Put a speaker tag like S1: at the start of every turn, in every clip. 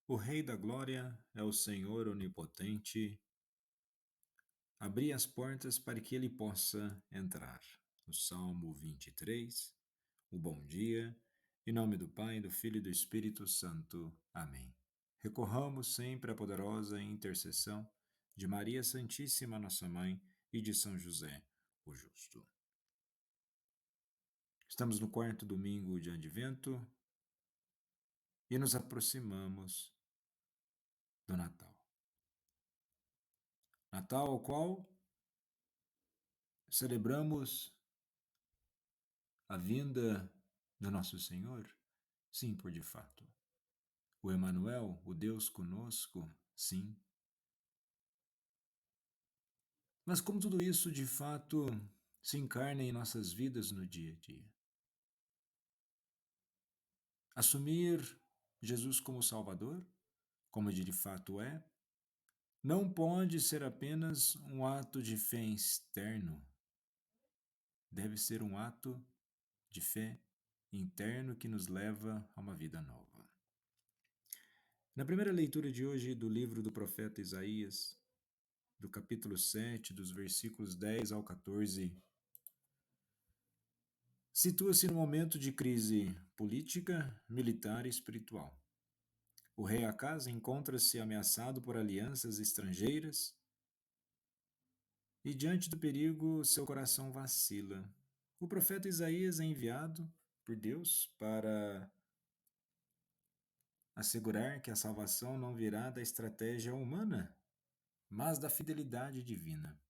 S1: O Rei da Glória é o Senhor onipotente. Abri as portas para que ele possa entrar. O Salmo 23, o bom dia, em nome do Pai, do Filho e do Espírito Santo. Amém. Recorramos sempre à poderosa intercessão de Maria Santíssima, nossa Mãe, e de São José, o Justo. Estamos no quarto domingo de Advento e nos aproximamos do Natal. Natal ao qual celebramos a vinda do nosso Senhor? Sim, por de fato. O Emanuel, o Deus conosco? Sim. Mas como tudo isso de fato se encarna em nossas vidas no dia a dia? Assumir Jesus como Salvador, como ele de fato é, não pode ser apenas um ato de fé externo, deve ser um ato de fé interno que nos leva a uma vida nova. Na primeira leitura de hoje do livro do profeta Isaías, do capítulo 7, dos versículos 10 ao 14, situa-se no momento de crise política, militar e espiritual. O rei Acaz encontra-se ameaçado por alianças estrangeiras e, diante do perigo, seu coração vacila. O profeta Isaías é enviado por Deus para assegurar que a salvação não virá da estratégia humana, mas da fidelidade divina.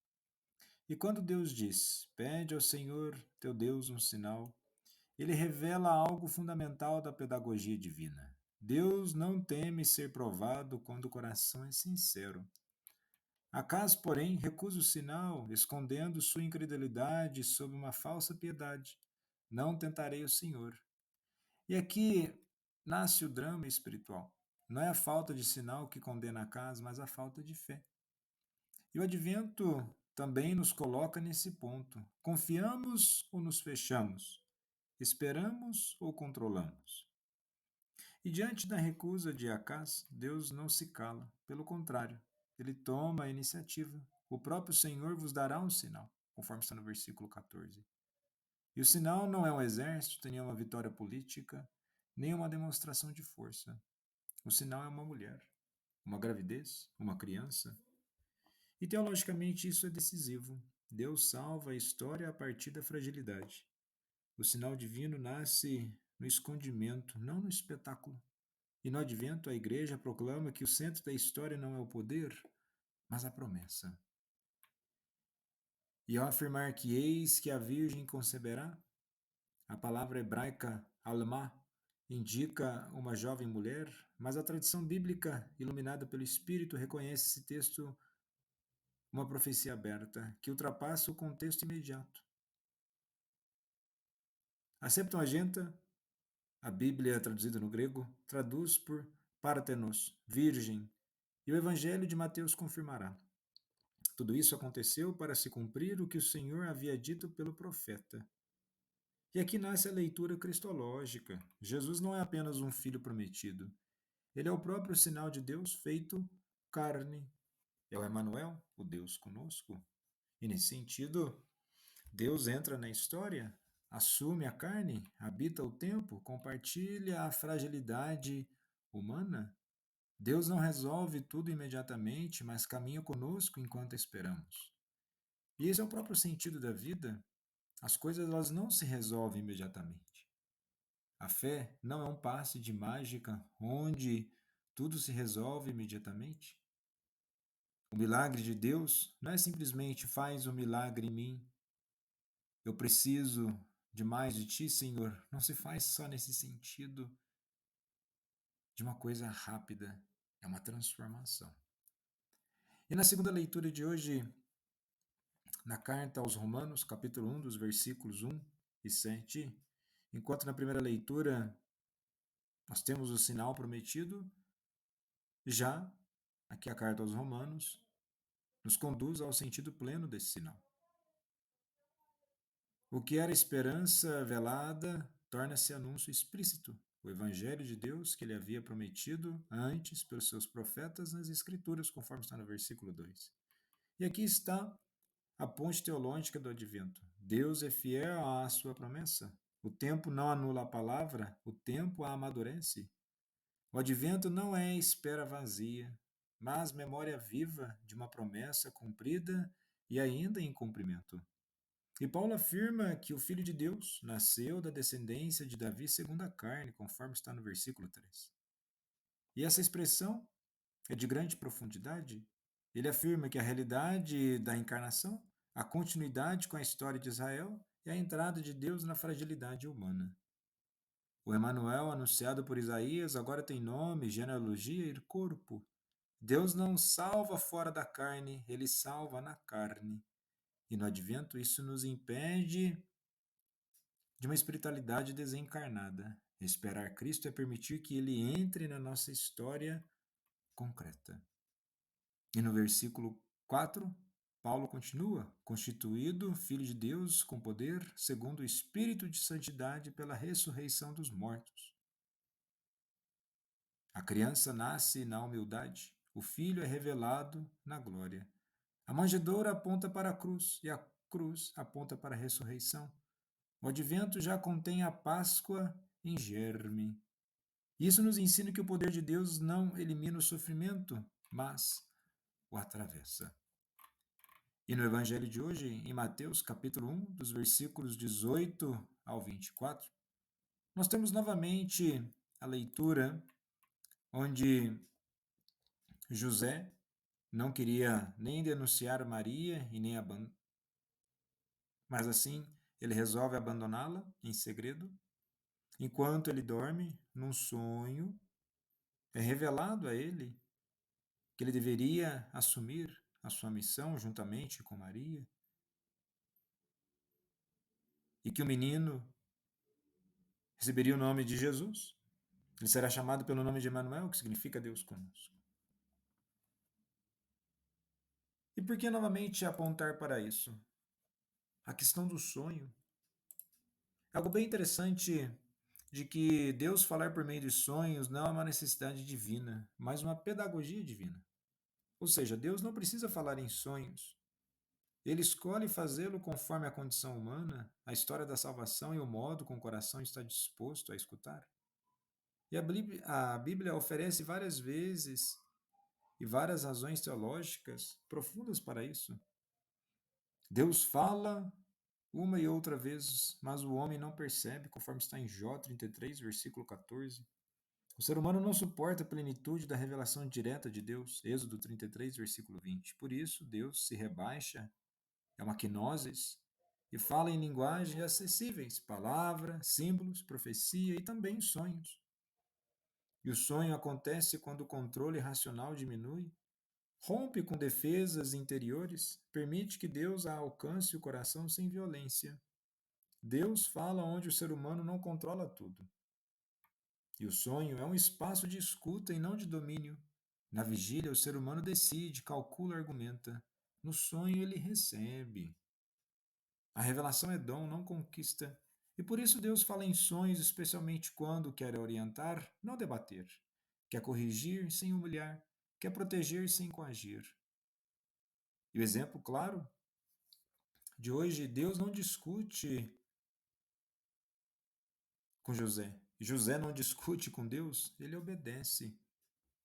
S1: E quando Deus diz: "Pede ao Senhor teu Deus um sinal", ele revela algo fundamental da pedagogia divina. Deus não teme ser provado quando o coração é sincero. Acas, porém, recusa o sinal, escondendo sua incredulidade sob uma falsa piedade. Não tentarei o Senhor. E aqui nasce o drama espiritual. Não é a falta de sinal que condena Acas, mas a falta de fé. E o advento também nos coloca nesse ponto. Confiamos ou nos fechamos? Esperamos ou controlamos? E diante da recusa de Acaz, Deus não se cala. Pelo contrário, ele toma a iniciativa. O próprio Senhor vos dará um sinal, conforme está no versículo 14. E o sinal não é um exército, nem uma vitória política, nem uma demonstração de força. O sinal é uma mulher, uma gravidez, uma criança. E teologicamente isso é decisivo. Deus salva a história a partir da fragilidade. O sinal divino nasce no escondimento, não no espetáculo. E no advento, a igreja proclama que o centro da história não é o poder, mas a promessa. E ao afirmar que eis que a Virgem conceberá, a palavra hebraica alma indica uma jovem mulher, mas a tradição bíblica, iluminada pelo Espírito, reconhece esse texto uma profecia aberta, que ultrapassa o contexto imediato. A Septuaginta, a Bíblia traduzida no grego, traduz por partenos, virgem, e o Evangelho de Mateus confirmará. Tudo isso aconteceu para se cumprir o que o Senhor havia dito pelo profeta. E aqui nasce a leitura cristológica. Jesus não é apenas um filho prometido. Ele é o próprio sinal de Deus feito carne. É o Emanuel, o Deus conosco. E nesse sentido, Deus entra na história, assume a carne, habita o tempo, compartilha a fragilidade humana. Deus não resolve tudo imediatamente, mas caminha conosco enquanto esperamos. E esse é o próprio sentido da vida. As coisas elas não se resolvem imediatamente. A fé não é um passe de mágica onde tudo se resolve imediatamente. O milagre de Deus não é simplesmente faz o milagre em mim. Eu preciso de mais de ti, Senhor. Não se faz só nesse sentido de uma coisa rápida. É uma transformação. E na segunda leitura de hoje, na carta aos Romanos, capítulo 1, dos versículos 1 e 7, enquanto na primeira leitura nós temos o sinal prometido, já aqui a carta aos Romanos nos conduz ao sentido pleno desse sinal. O que era esperança velada torna-se anúncio explícito. o evangelho de Deus que ele havia prometido antes pelos seus profetas nas Escrituras, conforme está no versículo 2. E aqui está a ponte teológica do advento. Deus é fiel à sua promessa. O tempo não anula a palavra, o tempo a amadurece. O advento não é espera vazia, mas memória viva de uma promessa cumprida e ainda em cumprimento. E Paulo afirma que o Filho de Deus nasceu da descendência de Davi segundo a carne, conforme está no versículo 3. E essa expressão é de grande profundidade. Ele afirma que a realidade da encarnação, a continuidade com a história de Israel e a entrada de Deus na fragilidade humana. O Emanuel, anunciado por Isaías, agora tem nome, genealogia e corpo. Deus não salva fora da carne, ele salva na carne. E no advento isso nos impede de uma espiritualidade desencarnada. Esperar Cristo é permitir que ele entre na nossa história concreta. E no versículo 4, Paulo continua: constituído Filho de Deus com poder, segundo o Espírito de santidade pela ressurreição dos mortos. A criança nasce na humildade, o Filho é revelado na glória. A manjedoura aponta para a cruz e a cruz aponta para a ressurreição. O advento já contém a Páscoa em germe. Isso nos ensina que o poder de Deus não elimina o sofrimento, mas o atravessa. E no evangelho de hoje, em Mateus capítulo 1, dos versículos 18 ao 24, nós temos novamente a leitura onde José não queria nem denunciar Maria e nem mas assim ele resolve abandoná-la em segredo. Enquanto ele dorme, num sonho, é revelado a ele que ele deveria assumir a sua missão juntamente com Maria e que o menino receberia o nome de Jesus. Ele será chamado pelo nome de Emanuel, que significa Deus conosco. E por que novamente apontar para isso? A questão do sonho. É algo bem interessante de que Deus falar por meio de sonhos não é uma necessidade divina, mas uma pedagogia divina. Ou seja, Deus não precisa falar em sonhos. Ele escolhe fazê-lo conforme a condição humana, a história da salvação e o modo como o coração está disposto a escutar. E a Bíblia oferece várias vezes e várias razões teológicas profundas para isso. Deus fala uma e outra vez, mas o homem não percebe, conforme está em Jó 33, versículo 14. O ser humano não suporta a plenitude da revelação direta de Deus, Êxodo 33, versículo 20. Por isso, Deus se rebaixa, é uma quinosis, e fala em linguagens acessíveis, palavra, símbolos, profecia e também sonhos. E o sonho acontece quando o controle racional diminui, rompe com defesas interiores, permite que Deus alcance o coração sem violência. Deus fala onde o ser humano não controla tudo. E o sonho é um espaço de escuta e não de domínio. Na vigília, o ser humano decide, calcula, argumenta. No sonho, ele recebe. A revelação é dom, não conquista. E por isso Deus fala em sonhos, especialmente quando quer orientar, não debater. Quer corrigir sem humilhar. Quer proteger sem coagir. E o exemplo claro de hoje, Deus não discute com José. José não discute com Deus, ele obedece.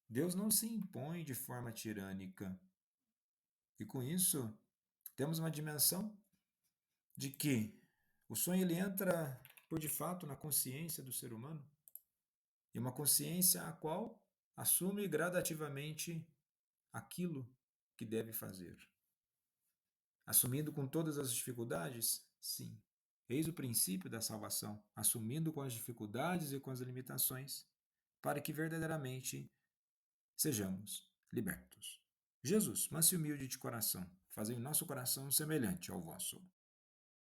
S1: Deus não se impõe de forma tirânica. E com isso, temos uma dimensão de que o sonho ele entra por de fato na consciência do ser humano, e uma consciência a qual assume gradativamente aquilo que deve fazer. Assumindo com todas as dificuldades? Sim. Eis o princípio da salvação, assumindo com as dificuldades e com as limitações, para que verdadeiramente sejamos libertos. Jesus, manso e humilde de coração, fazei o nosso coração semelhante ao vosso.